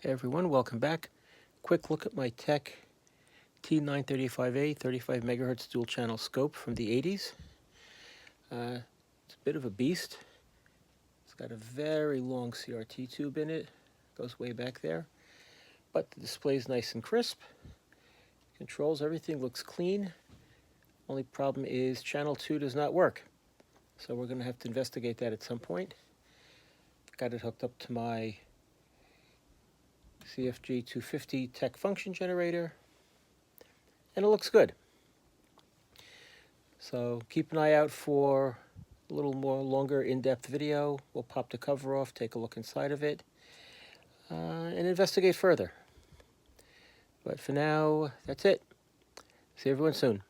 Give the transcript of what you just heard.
Hey everyone, welcome back. Quick look at my Tech T935A 35 megahertz dual channel scope from the 80s. It's a bit of a beast. It's got a very long CRT tube in it. Goes way back there. But the display is nice and crisp. Controls, everything looks clean. Only problem is channel 2 does not work. So we're going to have to investigate that at some point. Got it hooked up to my CFG 250 Tech function generator, and it looks good. So keep an eye out for a little more longer in-depth video. We'll pop the cover off, take a look inside of it, and investigate further. But for now, that's it. See everyone soon.